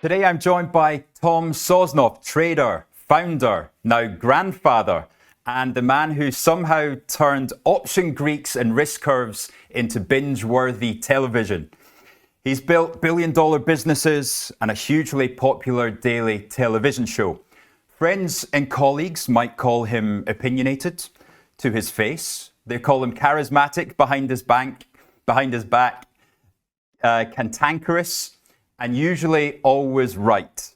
Today I'm joined by Tom Sosnoff, trader, founder, now grandfather, and the man who somehow turned option Greeks and risk curves into binge-worthy television. He's built billion-dollar businesses and a hugely popular daily television show. Friends and colleagues might call him opinionated to his face. They call him charismatic behind his back, cantankerous, and usually always right.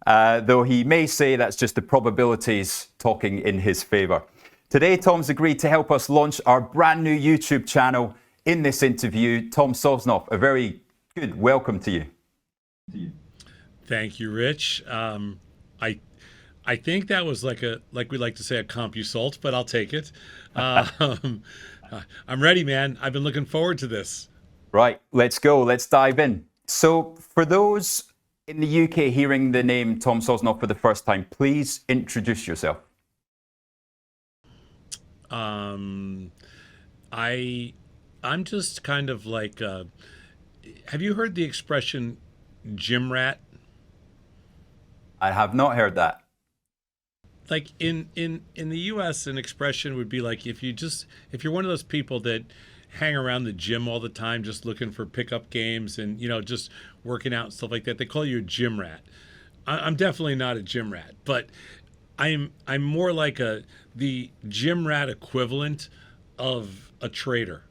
Though he may say that's just the probabilities talking in his favor. Today, Tom's agreed to help us launch our brand new YouTube channel. In this interview, Tom Sosnoff, a very good welcome to you. Thank you, Rich. I think that was like we like to say, a CompuSalt, but I'll take it. I'm ready, man. I've been looking forward to this. Right, let's go. Let's dive in. So for those in the UK hearing the name Tom Sosnoff for the first time, please introduce yourself. I'm just kind of like, have you heard the expression gym rat? I have not heard that. Like in the US, an expression would be like, if you're one of those people that hang around the gym all the time just looking for pickup games and just working out and stuff like that, they call you a gym rat. I'm definitely not a gym rat, but I'm more like the gym rat equivalent of a trader.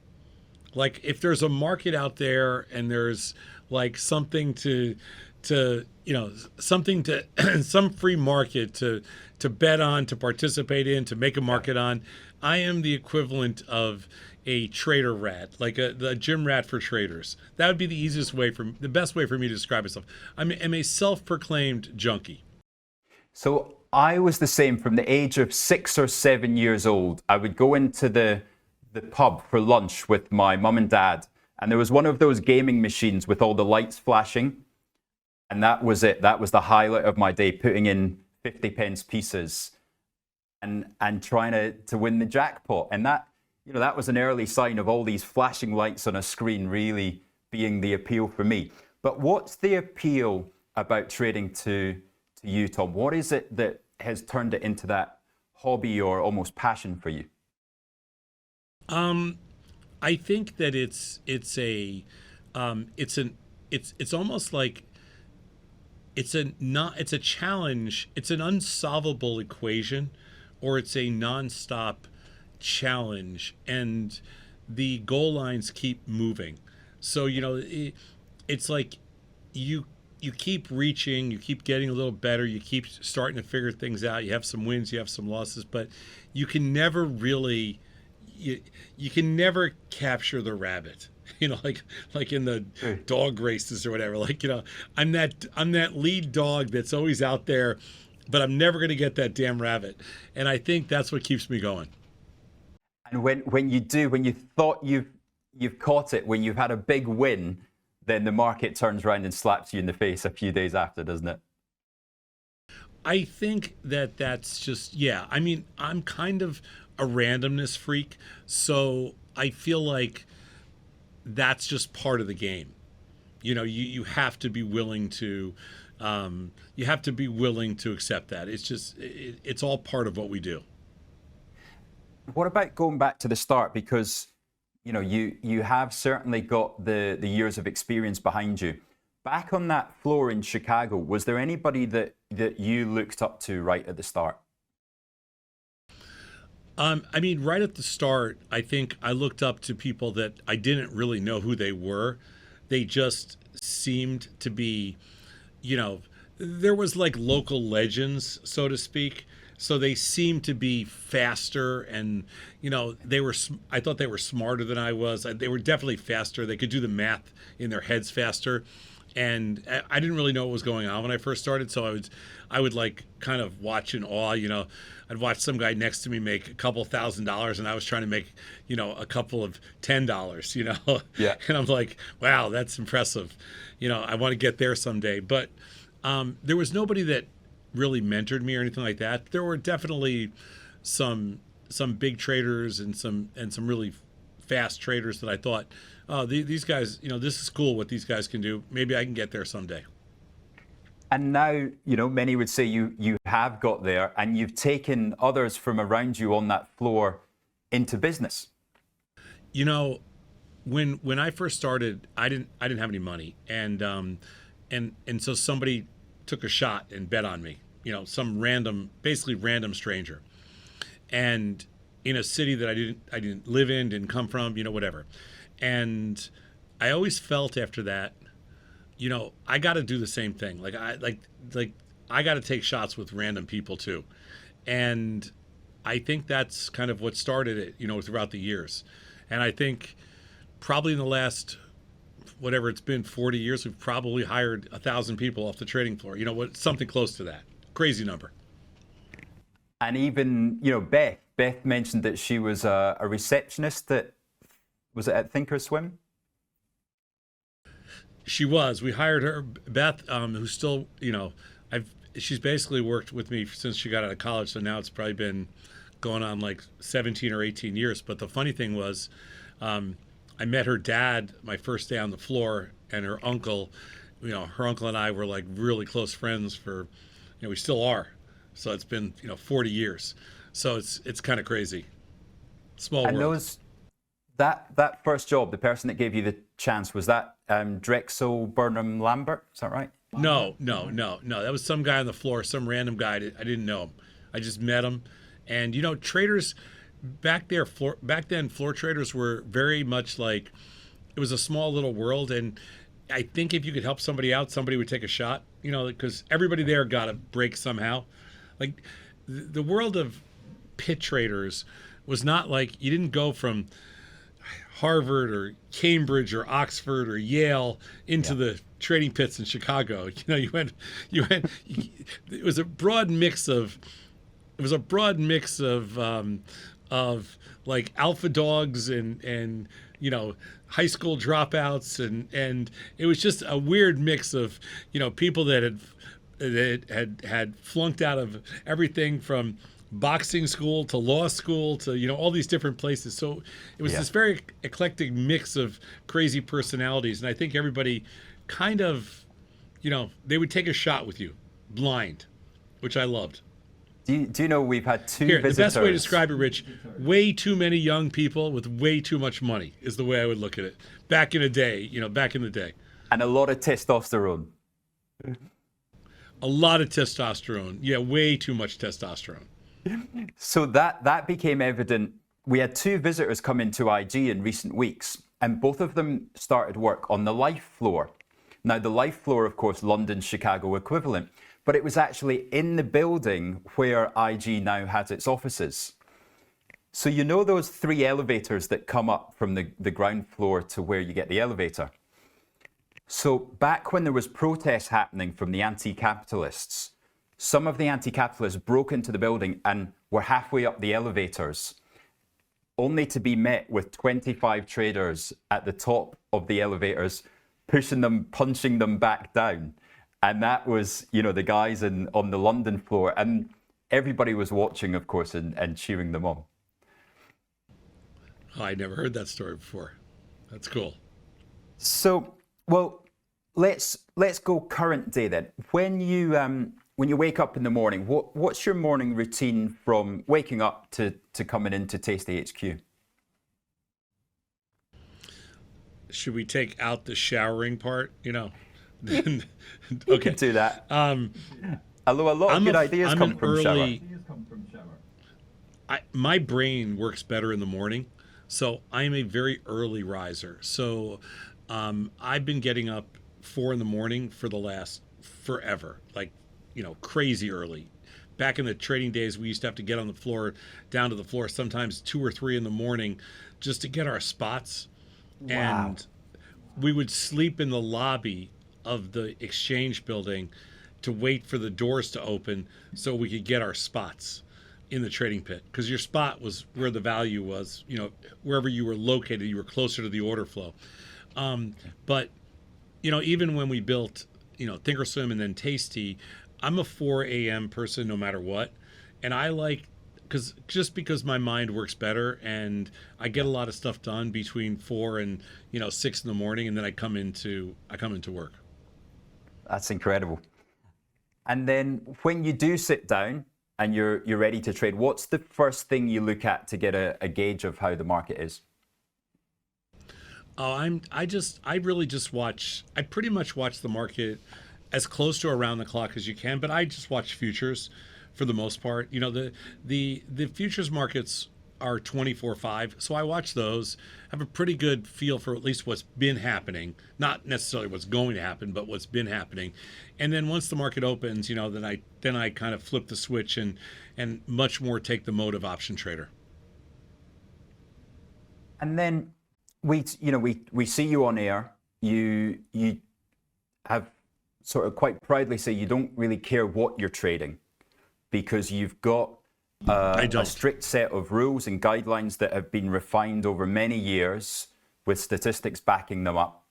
Like if there's a market out there and there's like something to something to some free market to bet on, to participate in, to make a market on, I am the equivalent of a trader rat, like the gym rat for traders. That would be the best way for me to describe myself. I'm a self-proclaimed junkie. So I was the same from the age of 6 or 7 years old. I would go into the pub for lunch with my mum and dad, and there was one of those gaming machines with all the lights flashing, and that was it. That was the highlight of my day, putting in 50 pence pieces and trying to win the jackpot. And that was an early sign of all these flashing lights on a screen really being the appeal for me. But what's the appeal about trading to you, Tom? What is it that has turned it into that hobby or almost passion for you? I think that it's almost like it's a challenge. It's an unsolvable equation, or it's a nonstop challenge, and the goal lines keep moving. So it's like you keep reaching, you keep getting a little better, you keep starting to figure things out. You have some wins, you have some losses, but you can never really you can never capture the rabbit. Like in the dog races or whatever. Like, I'm that lead dog that's always out there, but I'm never going to get that damn rabbit. And I think that's what keeps me going. And when you thought you've caught it, when you've had a big win, then the market turns around and slaps you in the face a few days after, doesn't it? I think that's just, yeah. I mean, I'm kind of a randomness freak, so I feel like that's just part of the game. You have to be willing to accept that. It's just it's all part of what we do. What about going back to the start? Because you have certainly got the years of experience behind you. Back on that floor in Chicago, was there anybody that you looked up to right at the start? I mean, right at the start, I think I looked up to people that I didn't really know who they were. They just seemed to be, there was like local legends, so to speak. So they seemed to be faster, and I thought they were smarter than I was. They were definitely faster. They could do the math in their heads faster. And I didn't really know what was going on when I first started, so I would like kind of watch in awe. I'd watch some guy next to me make a couple $1,000s, and I was trying to make a couple of $10. Yeah. And I'm like, wow, that's impressive. I want to get there someday. But there was nobody that really mentored me or anything like that. There were definitely some big traders and some really fast traders that I thought, oh, these guys, this is cool what these guys can do. Maybe I can get there someday. And now, many would say you have got there and you've taken others from around you on that floor into business. You know, when I first started, I didn't have any money, and so somebody took a shot and bet on me. Some basically random stranger, and in a city that I didn't live in, didn't come from, whatever. And I always felt after that, I got to do the same thing. Like I got to take shots with random people too, and I think that's kind of what started it, throughout the years. And I think probably in the last, whatever it's been, 40 years, we've probably hired 1,000 people off the trading floor. Something close to that. Crazy number. And even, Beth mentioned that she was a receptionist was it at thinkorswim? She was. We hired her, Beth, who's still, she's basically worked with me since she got out of college. So now it's probably been going on like 17 or 18 years. But the funny thing was, I met her dad my first day on the floor, and her uncle, her uncle and I were like really close friends for, we still are. So it's been, 40 years. So it's kind of crazy. Small and world. That first job, the person that gave you the chance, was that Drexel Burnham Lambert? Is that right? No. That was some guy on the floor, some random guy. I didn't know him. I just met him. And, traders back then, floor traders were very much like, it was a small little world. And I think if you could help somebody out, somebody would take a shot, because everybody there got a break somehow. Like the world of pit traders was not like, you didn't go from Harvard or Cambridge or Oxford or Yale into the trading pits in Chicago. You went, it was a broad mix of like alpha dogs and high school dropouts, and it was just a weird mix of, people that had flunked out of everything from boxing school to law school to all these different places. So it was this very eclectic mix of crazy personalities, and I think everybody kind of they would take a shot with you blind, which I loved. Do you know we've had two visitors? The best way to describe it, Rich, way too many young people with way too much money is the way I would look at it. Back in the day, And a lot of testosterone. A lot of testosterone. Yeah, way too much testosterone. So that became evident. We had two visitors come into IG in recent weeks, and both of them started work on the life floor. Now, the life floor, of course, London, Chicago equivalent, but it was actually in the building where IG now has its offices. So those 3 elevators that come up from the ground floor to where you get the elevator. So back when there was protests happening from the anti-capitalists, some of the anti-capitalists broke into the building and were halfway up the elevators, only to be met with 25 traders at the top of the elevators, pushing them, punching them back down. And that was, the guys on the London floor. And everybody was watching, of course, and cheering them on. Oh, I never heard that story before. That's cool. So, well, let's go current day then. When you wake up in the morning, what's your morning routine from waking up to coming into Tasty HQ? Should we take out the showering part? Okay. You can do that. Although a lot of good ideas come from shower. My brain works better in the morning, so I'm a very early riser. So I've been getting up 4 in the morning for the last forever, like crazy early. Back in the trading days, we used to have to get on the floor, down to the floor, sometimes 2 or 3 in the morning, just to get our spots. Wow. And we would sleep in the lobby of the exchange building to wait for the doors to open so we could get our spots in the trading pit, because your spot was where the value was. Wherever you were located, you were closer to the order flow. But even when we built thinkorswim and then Tasty, I'm a 4 a.m. person no matter what, and I like because my mind works better, and I get a lot of stuff done between 4 and 6 in the morning, and then I come into work. That's incredible. And then when you do sit down and you're ready to trade, what's the first thing you look at to get a gauge of how the market is? Oh, I really just watch. I pretty much watch the market as close to around the clock as you can, but I just watch futures for the most part. You know, the futures markets are 24/5, so I watch those. Have a pretty good feel for at least what's been happening, not necessarily what's going to happen, but what's been happening. And then once the market opens, you know, then I kind of flip the switch and much more take the mode of option trader. And then we see you on air. You have sort of quite proudly say you don't really care what you're trading because you've got a strict set of rules and guidelines that have been refined over many years with statistics backing them up.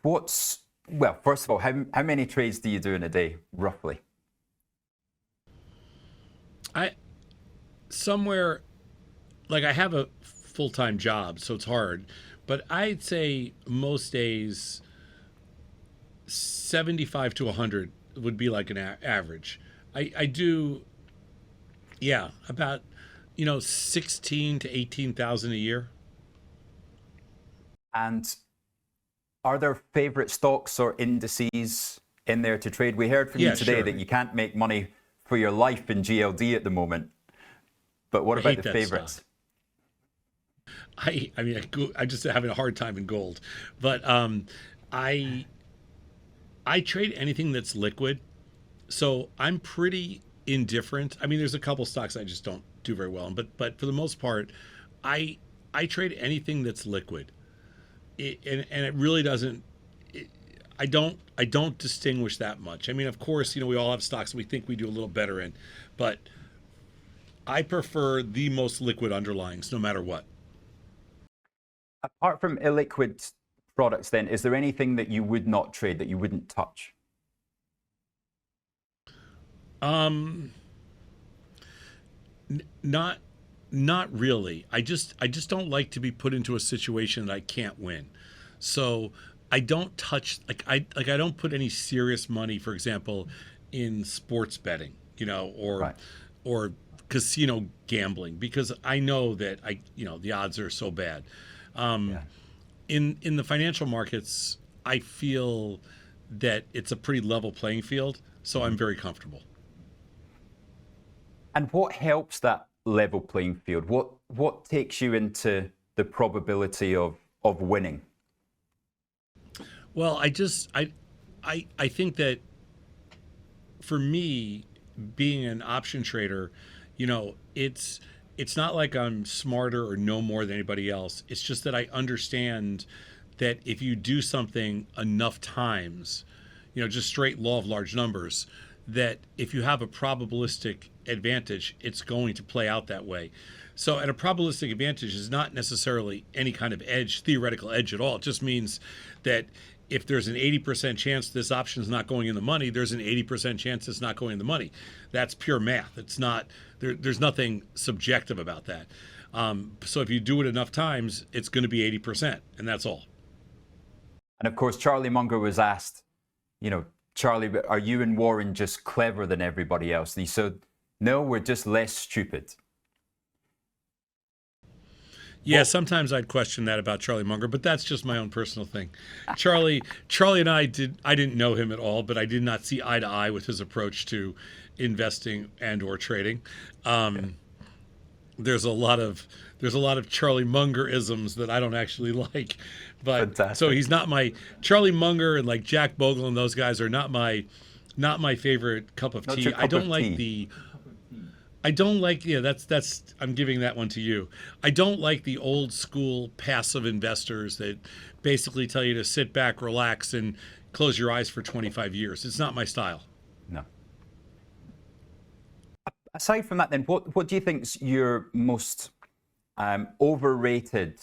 Well, first of all, how many trades do you do in a day, roughly? I somewhere like I have a full-time job, so it's hard, but I'd say most days 75 to 100 would be like an average. I do, yeah, about 16 to 18,000 a year. And are there favorite stocks or indices in there to trade? We heard from you today that you can't make money for your life in GLD at the moment. But what about the favorites? I mean, I just having a hard time in gold, but I trade anything that's liquid, so I'm pretty indifferent. I mean, there's a couple stocks I just don't do very well in, but for the most part, I trade anything that's liquid. And it really doesn't. I don't distinguish that much. I mean, of course, we all have stocks we think we do a little better in, but I prefer the most liquid underlyings, no matter what. Apart from illiquid products, then, is there anything that you would not trade, that you wouldn't touch? Not really. I just don't like to be put into a situation that I can't win. So I don't touch I don't put any serious money, for example, in sports betting, or casino gambling, because I know that the odds are so bad. In the financial markets, I feel that it's a pretty level playing field, so I'm very comfortable. And what helps that level playing field? What takes you into the probability of winning? Well, I think that for me, being an option trader, it's not like I'm smarter or know more than anybody else. It's just that I understand that if you do something enough times, just straight law of large numbers, that if you have a probabilistic advantage, it's going to play out that way. So, and a probabilistic advantage is not necessarily any kind of edge, theoretical edge at all. It just means that if there's an 80% chance this option is not going in the money, there's an 80% chance it's not going in the money. That's pure math. It's not, there's nothing subjective about that. So if you do it enough times, it's going to be 80%, and that's all. And of course, Charlie Munger was asked, Charlie, are you and Warren just clever than everybody else? And he said, no, we're just less stupid. Yeah, sometimes I'd question that about Charlie Munger, but that's just my own personal thing. Charlie and I didn't know him at all, but I did not see eye to eye with his approach to investing and or trading. There's a lot of Charlie Munger isms that I don't actually like, but Fantastic. So he's not my Charlie Munger, and like Jack Bogle and those guys are not my favorite cup of tea. I don't like that's I'm giving that one to you. I don't like the old school passive investors that basically tell you to sit back, relax, and close your eyes for 25 years. It's not my style. No. Aside from that, then, what do you think's your most overrated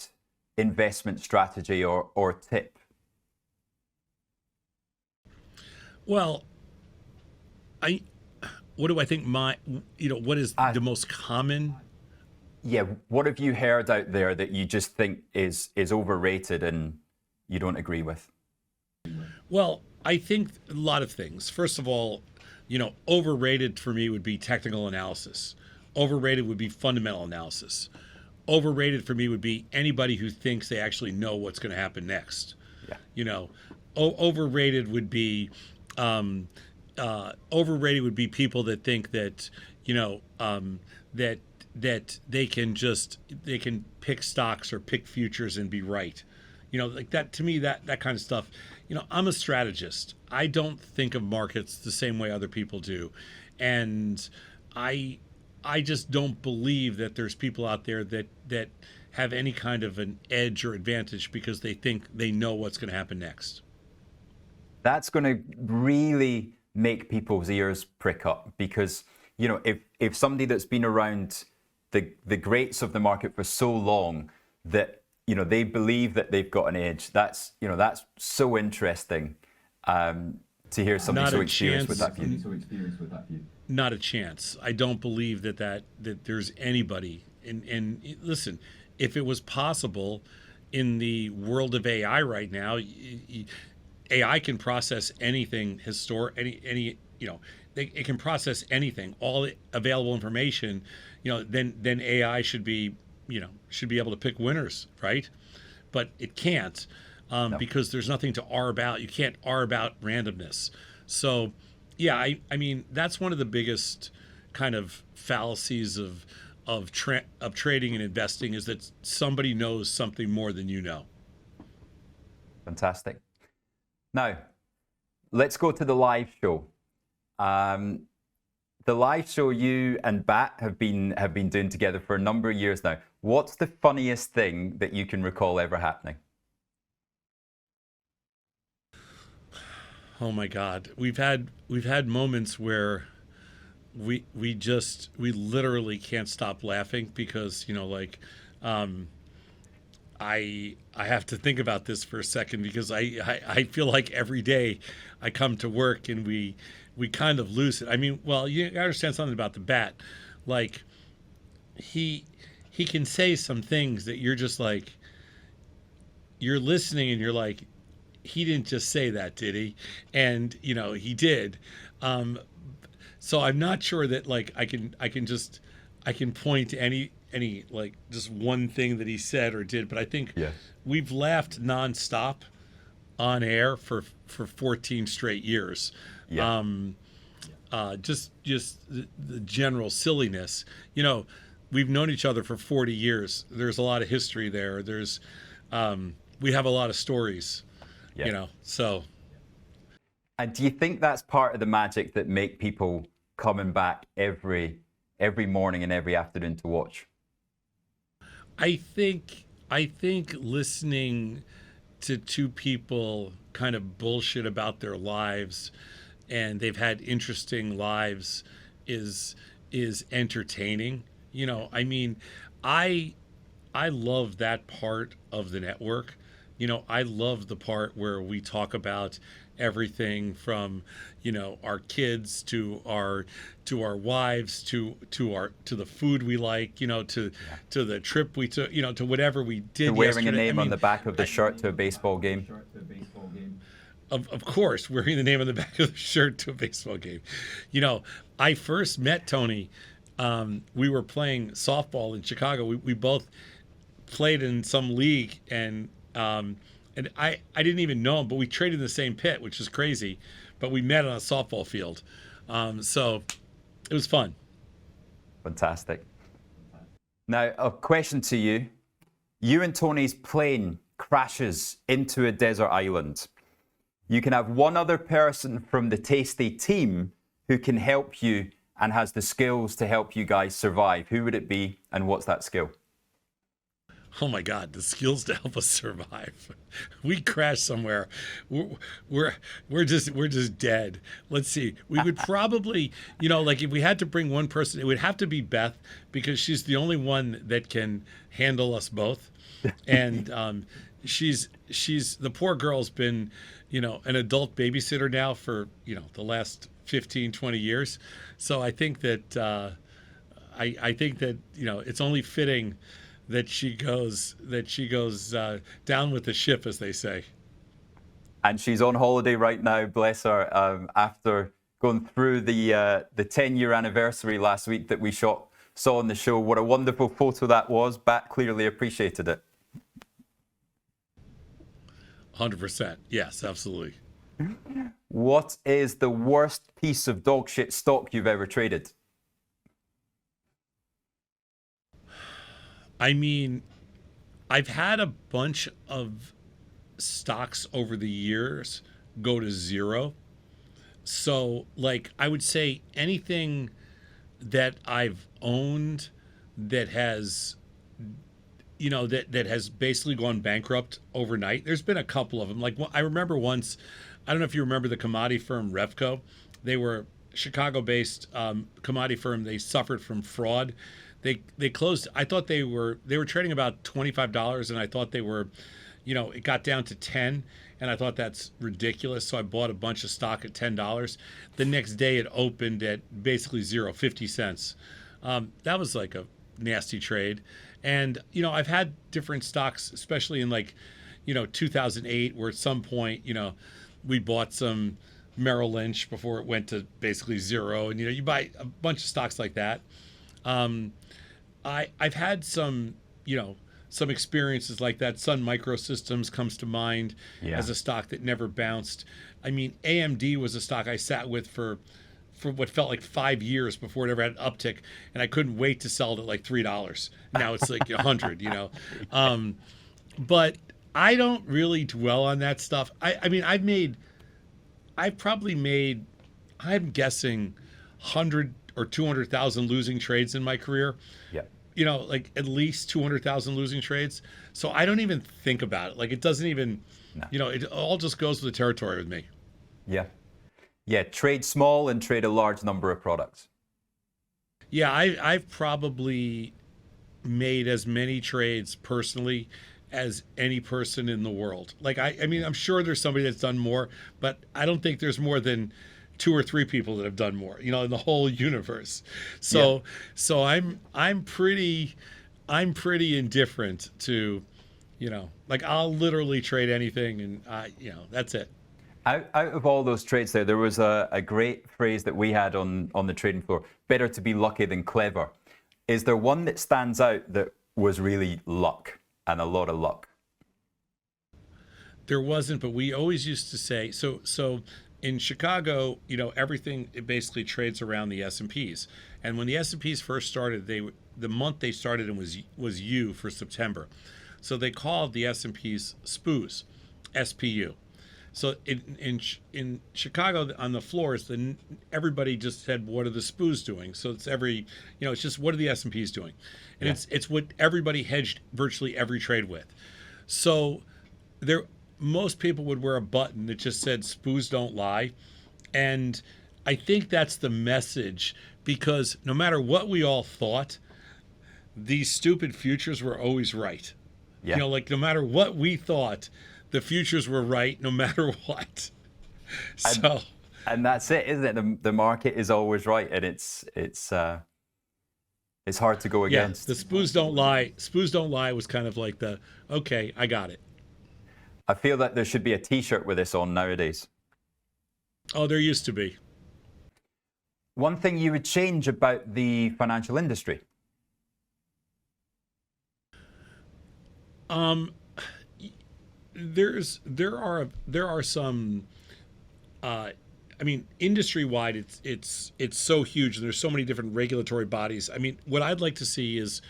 investment strategy or tip? Well, what do I think what is the most common? Yeah, what have you heard out there that you just think is overrated and you don't agree with? Well, I think a lot of things. First of all, overrated for me would be technical analysis. Overrated would be fundamental analysis. Overrated for me would be anybody who thinks they actually know what's going to happen next. Yeah. You know, overrated would be overrated would be people that think that that they can pick stocks or pick futures and be right. Like that, to me, that kind of stuff. I'm a strategist. I don't think of markets the same way other people do, and I just don't believe that there's people out there that have any kind of an edge or advantage because they think they know what's going to happen next. That's going to really make people's ears prick up, because if somebody that's been around the greats of the market for so long that they believe that they've got an edge, that's so interesting to hear somebody so experienced with that view. Not a chance. I don't believe that there's anybody. And listen, if it was possible in the world of AI right now, AI can process anything it can process anything, all available information. Then AI should be able to pick winners, right? But it can't, No. because there's nothing to R about. You can't R about randomness. So, yeah, I mean, that's one of the biggest kind of fallacies of trading and investing, is that somebody knows something more than you know. Fantastic. Now, let's go to the live show. The live show you and Bat have been doing together for a number of years now. What's the funniest thing that you can recall ever happening? Oh my God, we've had moments where we literally can't stop laughing because I have to think about this for a second, because I feel like every day I come to work and we kind of lose it. I mean, well, you understand something about the Bat. Like, he can say some things that you're just like, you're listening and you're like, he didn't just say that, did he? And he did. So I'm not sure that I can point to any like just one thing that he said or did, but I think we've laughed nonstop on air for 14 straight years. Yeah. Just the general silliness. We've known each other for 40 years. There's a lot of history there. There's we have a lot of stories. Yeah. So. And do you think that's part of the magic that make people coming back every morning and every afternoon to watch? I think listening to two people kind of bullshit about their lives, and they've had interesting lives, is entertaining. I mean, I love that part of the network. I love the part where we talk about everything from our kids to our wives to the food we like, to the trip we took, to whatever we did. To wearing yesterday. a name on the back of the shirt to a baseball game. Of course, wearing the name on the back of the shirt to a baseball game. I first met Tony. We were playing softball in Chicago. We both played in some league, and I didn't even know him, but we traded in the same pit, which is crazy. But we met on a softball field, so it was fun. Fantastic. Now, a question to you: you and Tony's plane crashes into a desert island. You can have one other person from the Tasty team who can help you and has the skills to help you guys survive. Who would it be, and what's that skill? Oh my God, the skills to help us survive. We crash somewhere. We're just dead. Let's see. We would probably, if we had to bring one person, it would have to be Beth, because she's the only one that can handle us both. And she's the poor girl's been, an adult babysitter now for, the last 15, 20 years. So I think that I think that, it's only fitting that she goes down with the ship, as they say. and she's on holiday right now, bless her, after going through the 10-year anniversary last week that we saw on the show. What a wonderful photo that was. Bat clearly appreciated it. 100%. Yes, absolutely. What is the worst piece of dog shit stock you've ever traded? I mean, I've had a bunch of stocks over the years go to zero. So, like, I would say anything that I've owned that has, that has basically gone bankrupt overnight. There's been a couple of them. Like, I remember once, I don't know if you remember the commodity firm Revco. They were Chicago-based commodity firm. They suffered from fraud. They closed. I thought they were trading about $25, and I thought they were, it got down to 10, and I thought that's ridiculous. So I bought a bunch of stock at $10. The next day it opened at basically zero, 50 cents. That was like a nasty trade. And, I've had different stocks, especially in 2008, where at some point, we bought some Merrill Lynch before it went to basically zero. And, you buy a bunch of stocks like that. I've had some experiences like that. Sun Microsystems comes to mind as a stock that never bounced. I mean, AMD was a stock I sat with for what felt like 5 years before it ever had an uptick, and I couldn't wait to sell it at like $3. Now it's like 100, But I don't really dwell on that stuff. I mean, I've probably made, I'm guessing, 100 or 200,000 losing trades in my career. Yeah. Like at least 200,000 losing trades. So I don't even think about it. Like it doesn't even, it all just goes with the territory with me. Yeah. Yeah. Trade small and trade a large number of products. Yeah. I've probably made as many trades personally as any person in the world. Like, I mean, I'm sure there's somebody that's done more, but I don't think there's more than 2 or 3 people that have done more, in the whole universe. So, I'm pretty indifferent to, like I'll literally trade anything, and that's it. Out of all those trades there was a great phrase that we had on the trading floor: better to be lucky than clever. Is there one that stands out that was really luck, and a lot of luck? There wasn't, but we always used to say, so in Chicago, everything, it basically trades around the S&Ps. And when the S&Ps first started, the month they started in was U for September. So they called the S&Ps SPUs, SPU. So in Chicago, on the floors, everybody just said, what are the SPUs doing? So it's it's just, what are the S&Ps doing? And it's what everybody hedged virtually every trade with. So most people would wear a button that just said SPUs don't lie. And I think that's the message, because no matter what we all thought, these stupid futures were always right. Yeah. Like no matter what we thought, the futures were right no matter what. So, and that's it, isn't it? The market is always right, and it's hard to go against. The SPUs don't lie. SPUs don't lie was kind of like okay, I got it. I feel that there should be a T-shirt with this on nowadays. Oh, there used to be. One thing you would change about the financial industry? There are some. I mean, industry-wide, it's so huge, and there's so many different regulatory bodies. I mean, what I'd like to see is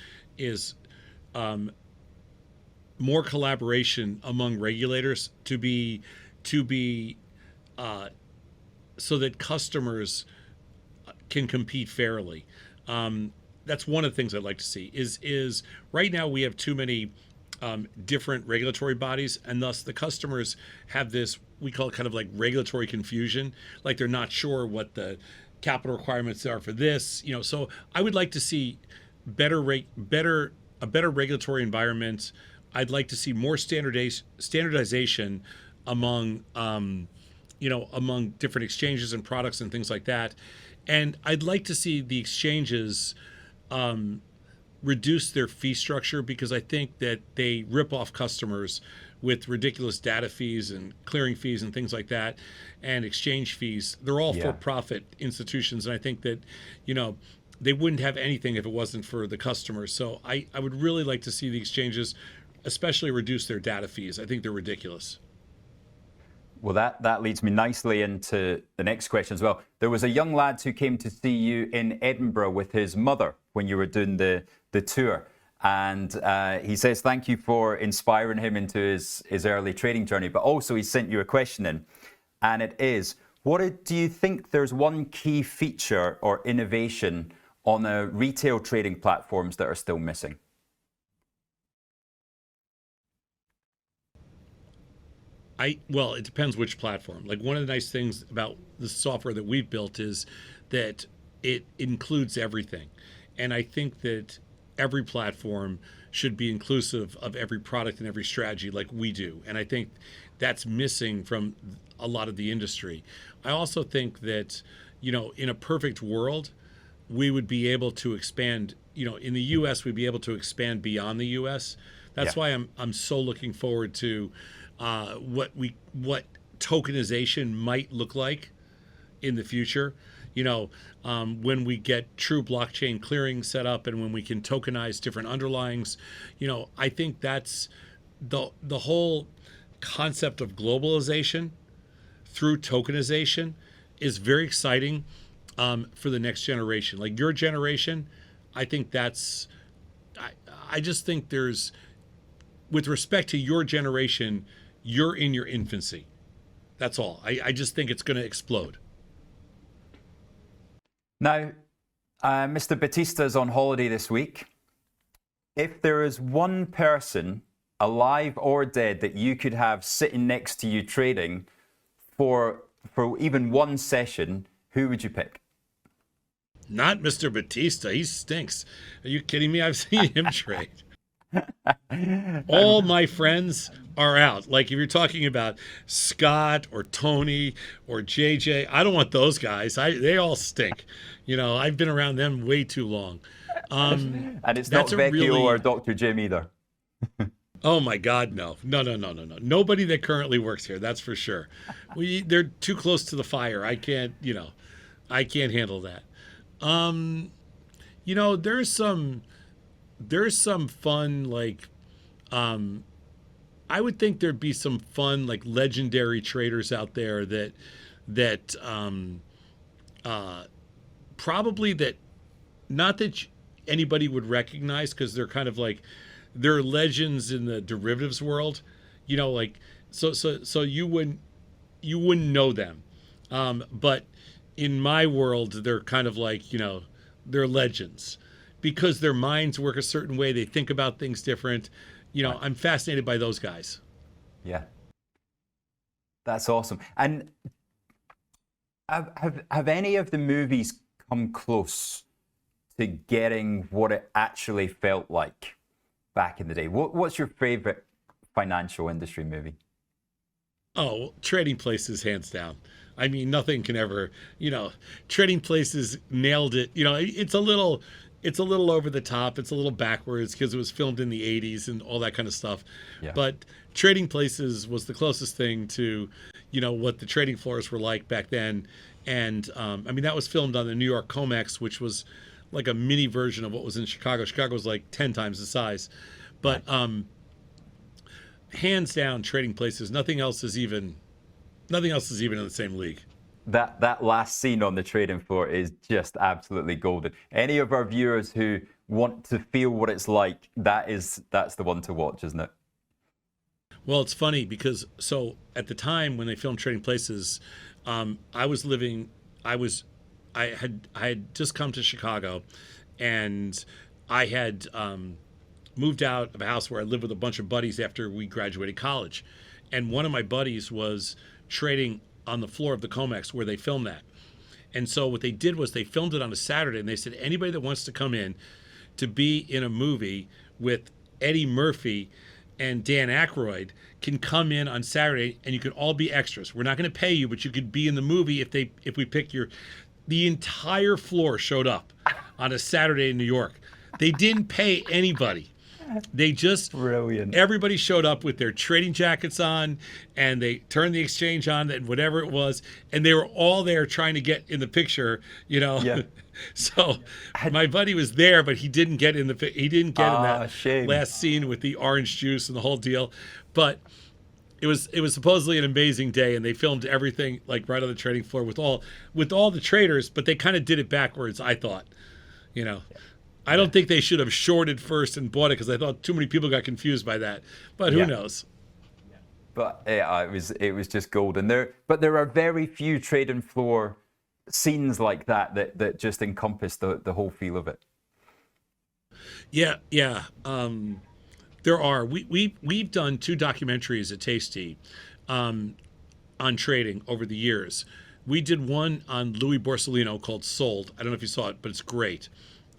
more collaboration among regulators to be so that customers can compete fairly. That's one of the things I'd like to see. Is right now we have too many different regulatory bodies, and thus the customers have this, we call it kind of like regulatory confusion, like they're not sure what the capital requirements are for this. So I would like to see a better regulatory environment. I'd like to see more standardization among among different exchanges and products and things like that. And I'd like to see the exchanges reduce their fee structure, because I think that they rip off customers with ridiculous data fees and clearing fees and things like that, and exchange fees. They're all for-profit institutions, and I think that, they wouldn't have anything if it wasn't for the customers. So I would really like to see the exchanges, especially reduce their data fees. I think they're ridiculous. Well, that leads me nicely into the next question as well. There was a young lad who came to see you in Edinburgh with his mother when you were doing the tour. And he says thank you for inspiring him into his early trading journey. But also he sent you a question in. And it is, do you think there's one key feature or innovation on the retail trading platforms that are still missing? Well, it depends which platform. Like, one of the nice things about the software that we've built is that it includes everything. And I think that every platform should be inclusive of every product and every strategy like we do. And I think that's missing from a lot of the industry. I also think that, in a perfect world, we would be able to expand, in the US, we'd be able to expand beyond the US. That's why I'm so looking forward to what tokenization might look like in the future. When we get true blockchain clearing set up and when we can tokenize different underlyings, I think that's the whole concept of globalization through tokenization is very exciting for the next generation. Like your generation, I think I just think there's, with respect to your generation, you're in your infancy. That's all. I just think it's going to explode. Now, Mr. Battista is on holiday this week. If there is one person, alive or dead, that you could have sitting next to you trading for even one session, who would you pick? Not Mr. Battista. He stinks. Are you kidding me? I've seen him trade. All my friends are out. Like, if you're talking about Scott or Tony or JJ, I don't want those guys. They all stink. I've been around them way too long. And it's not Vecchio or Dr. Jim either. Oh my God, no. Nobody that currently works here, that's for sure. They're too close to the fire. I can't handle that. There's some fun, like, I would think there'd be some fun, like, legendary traders out there that probably that, not that anybody would recognize, because they're kind of like, they're legends in the derivatives world, like, so you wouldn't know them. But in my world, they're kind of like, they're legends because their minds work a certain way. They think about things different. Right. I'm fascinated by those guys. Yeah. That's awesome. And have any of the movies come close to getting what it actually felt like back in the day? What's your favorite financial industry movie? Oh, Trading Places, hands down. I mean, nothing can ever, Trading Places nailed it. It's a little over the top. It's a little backwards because it was filmed in the 80s and all that kind of stuff. Yeah. But Trading Places was the closest thing to, what the trading floors were like back then. And that was filmed on the New York COMEX, which was like a mini version of what was in Chicago. Chicago was like 10 times the size. But hands down, Trading Places. Nothing else is even in the same league. That last scene on the trading floor is just absolutely golden. Any of our viewers who want to feel what it's like, that's the one to watch, isn't it? Well, it's funny because at the time when they filmed Trading Places, I had just come to Chicago, and I had moved out of a house where I lived with a bunch of buddies after we graduated college, and one of my buddies was trading on the floor of the COMEX where they filmed that. And so what they did was they filmed it on a Saturday, and they said anybody that wants to come in to be in a movie with Eddie Murphy and Dan Aykroyd can come in on Saturday, and you can all be extras. We're not going to pay you, but you could be in the movie if we pick the entire floor showed up on a Saturday in New York. They didn't pay anybody. They just Brilliant. everybody showed up with their trading jackets on, and they turned the exchange on and whatever it was, and they were all there trying to get in the picture, Yeah. So my buddy was there, but he didn't get in in that Shame. last scene with the orange juice and the whole deal. But it was supposedly an amazing day, and they filmed everything like right on the trading floor with all the traders, but they kind of did it backwards, I thought. I don't think they should have shorted first and bought it, because I thought too many people got confused by that. But who knows? But it was just golden. But there are very few trading floor scenes like that just encompass the whole feel of it. Yeah. There are. We've done 2 documentaries at Tasty on trading over the years. We did one on Louis Borsellino called Sold. I don't know if you saw it, but it's great.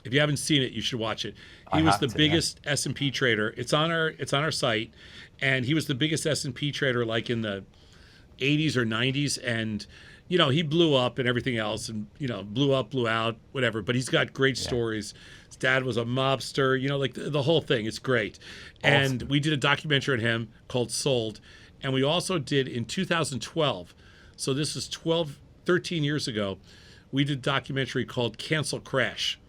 If you haven't seen it, you should watch it. He was the biggest S&P trader. It's on our site, and he was the biggest S&P trader like in the 80s or 90s, and he blew up and everything else, and blew up, blew out, whatever. But he's got great stories. His dad was a mobster, like the whole thing. It's great. Awesome. And we did a documentary on him called Sold, and we also did in 2012. So this is 13 years ago. We did a documentary called Cancel Crash.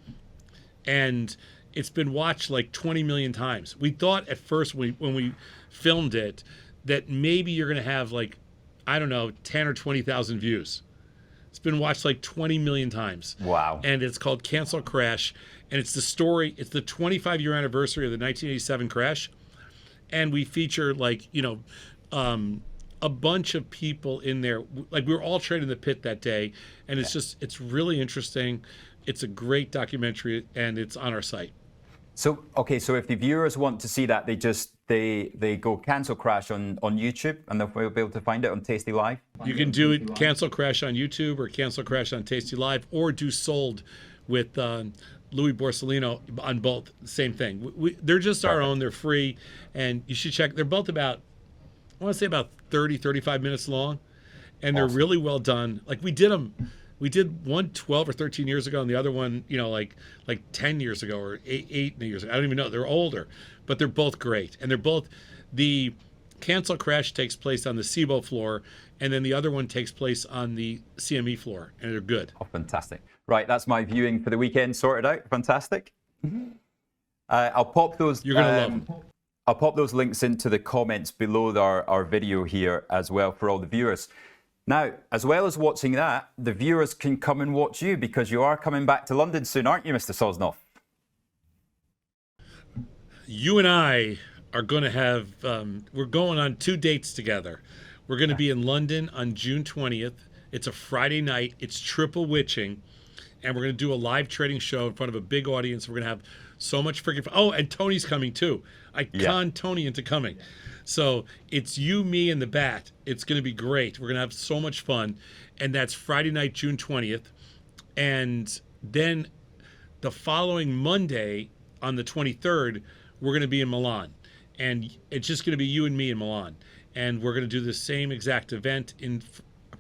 And it's been watched like 20 million times. We thought at first when we filmed it that maybe you're going to have like, I don't know, 10 or 20,000 views. It's been watched like 20 million times. Wow. And it's called Cancel Crash. And it's the 25-year anniversary of the 1987 crash. And we feature like, a bunch of people in there. Like we were all trading in the pit that day. And it's really interesting. It's a great documentary, and it's on our site. So if the viewers want to see that, they go Cancel Crash on YouTube, and they'll be able to find it on Tasty Live. You can do it Cancel Crash on YouTube or Cancel Crash on Tasty Live, or do Sold with Louis Borsellino on both. Same thing. They're just our own. They're free, and you should check. They're both about 30, 35 minutes long, and they're really well done. Like we did them. We did one 12 or 13 years ago, and the other one, like 10 years ago or 8 years ago. I don't even know. They're older, but they're both great. And they're both, the Cancel Crash takes place on the SIBO floor, and then the other one takes place on the CME floor, and they're good. Oh, fantastic. Right, that's my viewing for the weekend sorted out. Fantastic. I'll pop those. You're going to love them. I'll pop those links into the comments below our video here as well for all the viewers. Now, as well as watching that, the viewers can come and watch you, because you are coming back to London soon, aren't you, Mr. Sosnoff? You and I are going to have, we're going on 2 dates together. We're going to be in London on June 20th. It's a Friday night. It's triple witching. And we're going to do a live trading show in front of a big audience. We're going to have so much freaking fun. Oh, and Tony's coming too. I conned Tony into coming. So it's you, me, and the Bat. It's going to be great. We're going to have so much fun. And that's Friday night, June 20th. And then the following Monday on the 23rd, we're going to be in Milan. And it's just going to be you and me in Milan. And we're going to do the same exact event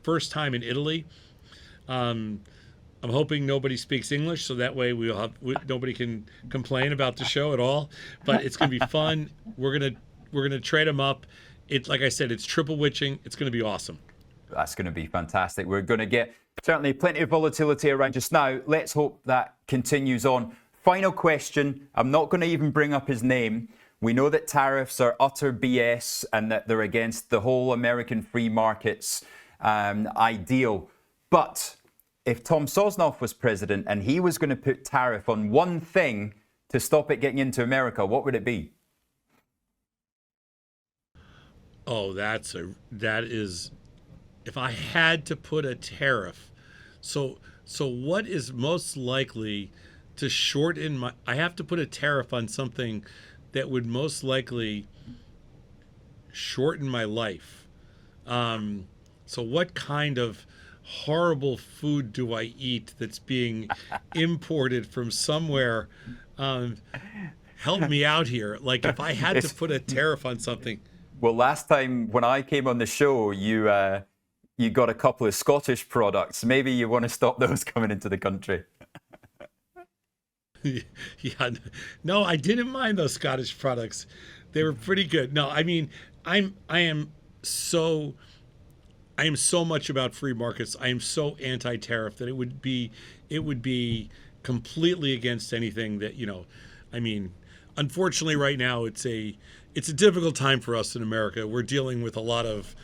first time in Italy. I'm hoping nobody speaks English, so that way nobody can complain about the show at all. But it's going to be fun. We're gonna trade them up. Like I said, it's triple witching. It's going to be awesome. That's going to be fantastic. We're going to get certainly plenty of volatility around just now. Let's hope that continues on. Final question. I'm not going to even bring up his name. We know that tariffs are utter BS and that they're against the whole American free markets ideal. But if Tom Sosnoff was president and he was going to put tariff on one thing to stop it getting into America, what would it be? Oh, that is, if I had to put a tariff, so what is most likely to shorten I have to put a tariff on something that would most likely shorten my life. So what kind of horrible food do I eat that's being imported from somewhere? Help me out here. Like if I had to put a tariff on something. Well, last time when I came on the show, you got a couple of Scottish products. Maybe you want to stop those coming into the country. Yeah, no, I didn't mind those Scottish products. They were pretty good. No, I mean, I am so I am so much about free markets. I am so anti-tariff that it would be completely against anything that, I mean, unfortunately right now it's a difficult time for us in America. We're dealing with a lot of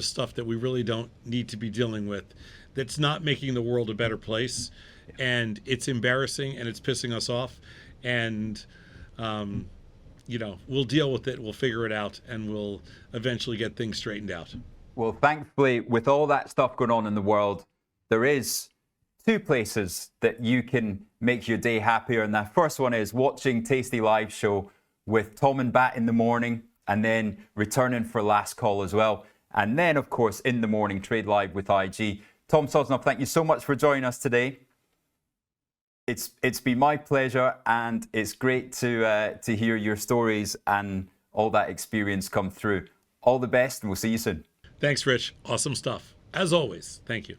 stuff that we really don't need to be dealing with, that's not making the world a better place, and it's embarrassing and it's pissing us off, and we'll deal with it, we'll figure it out, and we'll eventually get things straightened out. Well, thankfully, with all that stuff going on in the world, there is two places that you can make your day happier. And that first one is watching Tasty Live Show with Tom and Bat in the morning, and then returning for Last Call as well. And then, of course, in the morning, Trade Live with IG. Tom Sosnoff, thank you so much for joining us today. It's been my pleasure, and it's great to hear your stories and all that experience come through. All the best, and we'll see you soon. Thanks, Rich. Awesome stuff. As always, thank you.